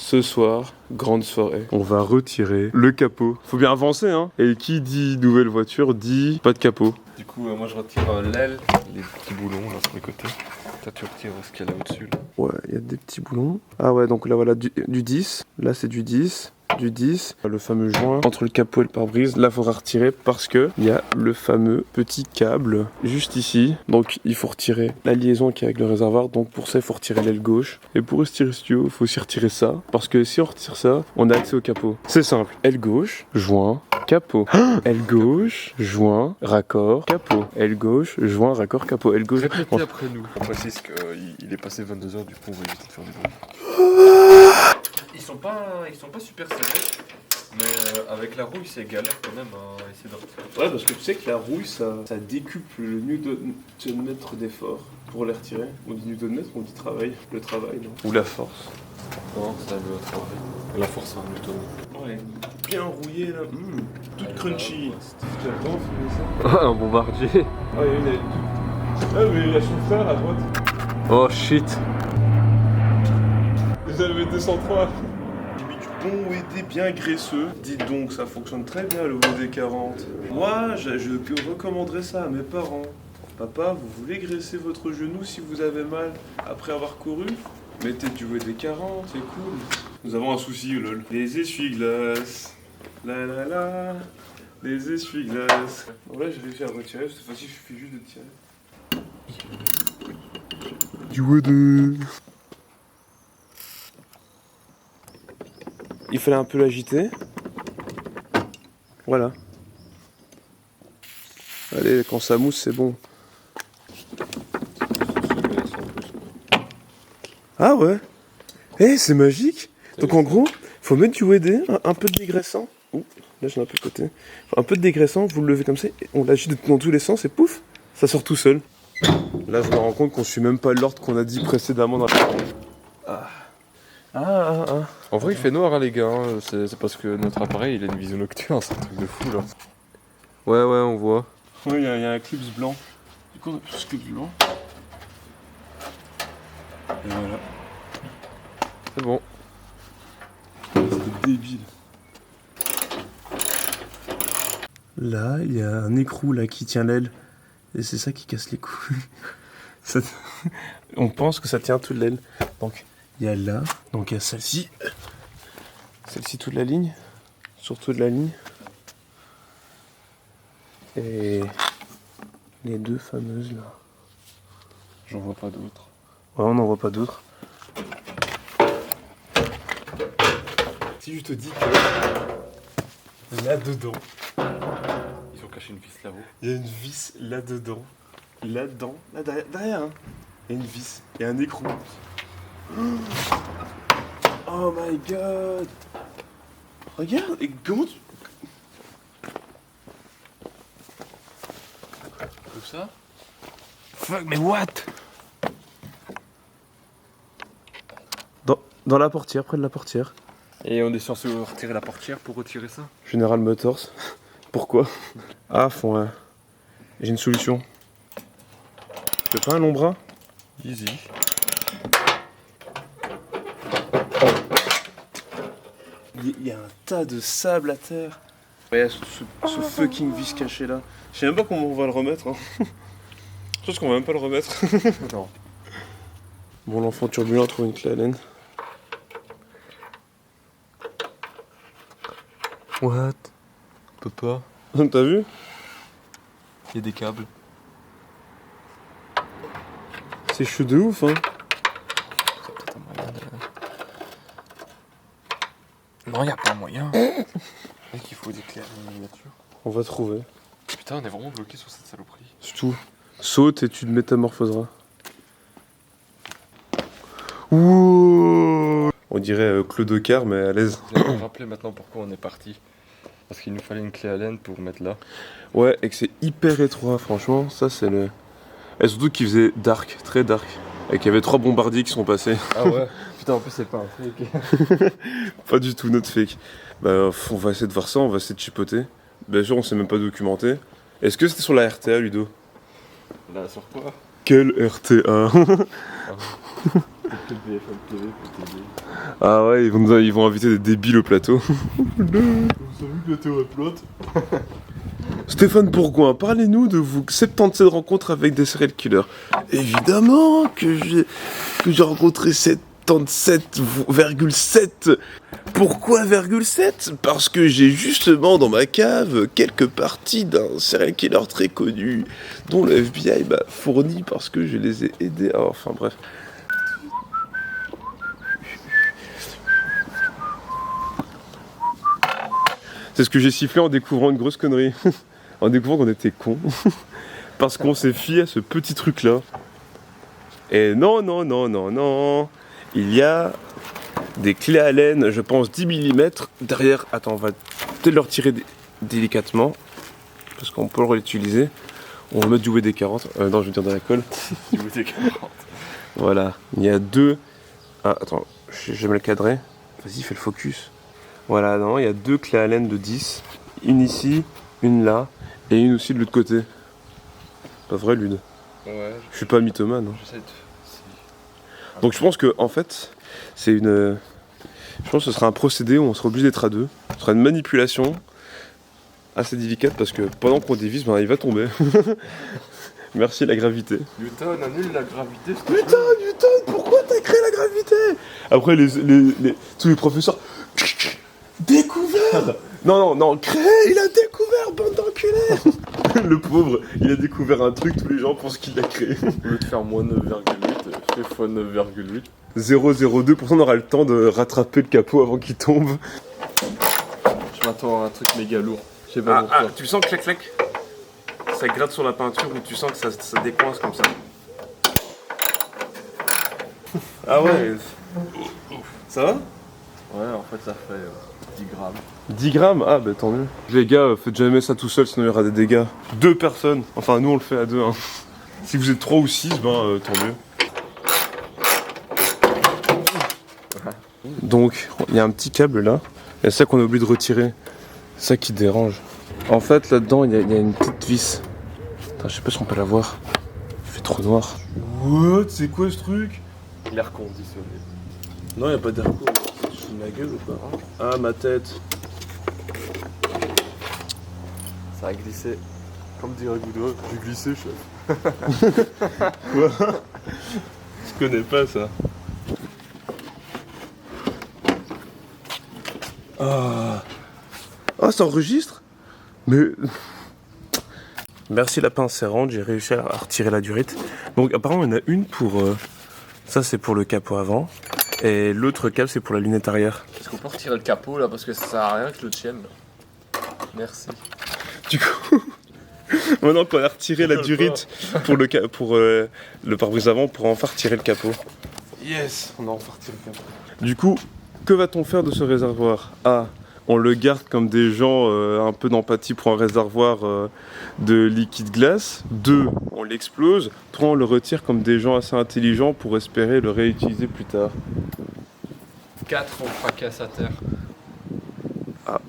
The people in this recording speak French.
Ce soir, grande soirée. On va retirer le capot. Faut bien avancer, hein. Et qui dit nouvelle voiture dit pas de capot. Du coup, moi je retire l'aile, les petits boulons là sur les côtés. Toi tu retires ce qu'il y a là au-dessus là. Ouais, il y a des petits boulons. Ah ouais, donc là voilà du 10. Là c'est du 10. Du 10, le fameux joint entre le capot et le pare-brise. Là, il faudra retirer parce que il y a le fameux petit câble juste ici. Donc, il faut retirer la liaison qui est avec le réservoir. Donc, pour ça, il faut retirer l'aile gauche. Et pour retirer ce tuyau, il faut aussi retirer ça. Parce que si on retire ça, on a accès au capot. C'est simple. Aile gauche, joint, capot. Aile gauche, joint, raccord, capot. Aile gauche, joint, raccord, capot. Aile gauche. Répétez après nous. On précise qu'il est passé 22h, du coup, on va éviter de faire du bruit. Ils sont pas super serrés, mais avec la rouille c'est galère quand même à essayer de retirer. Ouais, parce que tu sais que la rouille ça décuple le newton-mètre d'effort pour les retirer. On dit newton-mètre, on dit travail, le travail, non? Ou la force. Non, ça le travail. La force un newton. Ouais, bien rouillé là, toute crunchy. J'adore ça. Un bombardier. Ah, il y a une aile. Ah, mais il y a son frère à droite. Oh shit. Vous avez 203. J'ai mis du bon OED bien graisseux. Dites donc, ça fonctionne très bien le OED 40. Moi, je recommanderais ça à mes parents. Papa, vous voulez graisser votre genou si vous avez mal après avoir couru? Mettez du OED 40, c'est cool. Nous avons un souci, lol. Les essuie-glaces. La la la. Les essuie-glaces. Bon, là, j'ai réussi à retirer. Cette fois-ci, il suffit juste de tirer. Du OED. Il fallait un peu l'agiter. Voilà. Allez, quand ça mousse, c'est bon. Ah ouais. Eh, c'est magique. Donc en gros, faut mettre du OED, un peu de dégraissant. Ouh, là j'en ai un peu de côté. Un peu de dégraissant, vous le levez comme ça, et on l'agite dans tous les sens et pouf, ça sort tout seul. Là je me rends compte qu'on suit même pas l'ordre qu'on a dit précédemment dans la... En vrai, il fait noir, hein, les gars. Hein. C'est parce que notre appareil, il a une vision nocturne, c'est un truc de fou là. Ouais, on voit. Ouais, il y a un clips blanc. Du coup, on a plus ce clips blanc. Et voilà. C'est bon. C'est débile. Là, il y a un écrou là qui tient l'aile. Et c'est ça qui casse les couilles. On pense que ça tient toute l'aile. Donc, il y a là, donc il y a celle-ci. Celle-ci toute la ligne. Sur toute la ligne. Et les deux fameuses là. J'en vois pas d'autres. Ouais, on n'en voit pas d'autres. Si je te dis que là-dedans, ils ont caché une vis là-haut. Il y a une vis là-dedans. Là-dedans, là derrière, hein. Il y a une vis, il y a un écrou. Oh my god. Regarde, et comment tu... Comme ça? Fuck, mais what? Dans la portière, près de la portière. Et on est censé retirer la portière pour retirer ça? General Motors. Pourquoi? Ah, fond, ouais. J'ai une solution. Tu veux pas un long bras? Easy. Il y a un tas de sable à terre. Il y a ce fucking vis caché là. Je sais même pas comment on va le remettre. Hein. Je pense qu'on va même pas le remettre. Non. Bon, l'enfant turbulent trouve une clé Allen. What? Papa? T'as vu? Il y a des câbles. C'est chaud de ouf, hein. C'est peut-être un moyen de... Non, y a pas moyen. Mec, il faut des clés à la miniature. On va trouver. Putain, on est vraiment bloqué sur cette saloperie. C'est tout. Saute et tu te métamorphoseras. Ouh. On dirait Claude Ocar, mais à l'aise. Vous allez me rappeler maintenant pourquoi on est parti. Parce qu'il nous fallait une clé Allen pour mettre là. Ouais, et que c'est hyper étroit, franchement. Ça, c'est le... Et surtout qu'il faisait dark, très dark. Et qu'il y avait 3 bombardiers qui sont passés. Ah ouais. Putain, en plus, c'est pas un fake. Pas du tout notre fake. Bah, on va essayer de voir ça, on va essayer de chipoter. Bien sûr, on s'est même pas documenté. Est-ce que c'était sur la RTA, Ludo? Là, sur quoi? Quelle RTA? Ah ouais, ils vont inviter des débiles au plateau. Vous avez vu que la Terre est plate? Stéphane Bourgoin, parlez-nous de vos 77 rencontres avec des serial killers. Évidemment que j'ai rencontré 77,7. Pourquoi 7? Parce que j'ai justement dans ma cave quelques parties d'un serial killer très connu dont le FBI m'a fourni parce que je les ai aidés. Enfin bref. C'est ce que j'ai sifflé en découvrant une grosse connerie. En découvrant qu'on était cons. Parce qu'on s'est fié à ce petit truc là. Et non. Il y a des clés Allen, je pense 10 mm derrière. Attends, on va peut-être le retirer délicatement. Parce qu'on peut le réutiliser. On va mettre du WD-40. Non, je veux dire de la colle. Du WD-40. Voilà. Il y a deux. Ah, attends, je vais me le cadrer. Vas-y, fais le focus. Voilà, non, il y a deux clés Allen de 10. Une ici, une là. Et une aussi de l'autre côté. Pas vrai, Lude? Ouais. Je suis pas mythomane. Hein. J'essaie de... Donc je pense que en fait, c'est une. Je pense que ce sera un procédé où on sera obligé d'être à deux. Ce sera une manipulation assez délicate parce que pendant qu'on dévisse, ben, il va tomber. Merci la gravité. Newton annule la gravité. Putain, Newton, pourquoi t'as créé la gravité? Après, tous les professeurs. Découvert. Non, créé, il a découvert, bande d'enculés. Le pauvre, il a découvert un truc, tous les gens pensent qu'il l'a créé. Au lieu de faire moins 9,8, fait fois 9,8. 0,02%, on aura le temps de rattraper le capot avant qu'il tombe. Je m'attends à un truc méga lourd. Je sais pas pourquoi. Tu sens clac clac? Ça gratte sur la peinture ou tu sens que ça décoince comme ça? Ah ouais. Ça va? Ouais, en fait, ça fait 10 grammes. 10 grammes? Ah bah tant mieux. Les gars, faites jamais ça tout seul, sinon il y aura des dégâts. 2 personnes, enfin nous on le fait à 2. Hein. Si vous êtes 3 ou 6, ben tant mieux. Donc, il y a un petit câble là, et c'est ça qu'on a oublié de retirer. C'est ça qui dérange. En fait, là-dedans, il y a une petite vis. Attends, je sais pas si on peut la voir. Il fait trop noir. What? C'est quoi ce truc? L'air conditionné. Non, il n'y a pas d'air court. Tu fous de ma gueule ou pas? Ah, ma tête. Ça a glissé. Comme dirait Goudreau, j'ai glissé, chef. Quoi? Je connais pas ça. Ah, ça enregistre? Mais... Merci la pince serrante, j'ai réussi à retirer la durite. Donc apparemment il y en a une pour... Ça c'est pour le capot avant. Et l'autre câble c'est pour la lunette arrière. Est-ce qu'on peut retirer le capot là parce que ça sert à rien que je le tienne là. Merci. Du coup... Maintenant qu'on a retiré la durite pour le pare-brise avant, on pourra enfin retirer le capot. Yes, on a enfin retiré le capot. Du coup, que va-t-on faire de ce réservoir? A. On le garde comme des gens un peu d'empathie pour un réservoir de liquide glace. 2. On l'explose. 3. On le retire comme des gens assez intelligents pour espérer le réutiliser plus tard. 4. On fracasse à terre. Ah.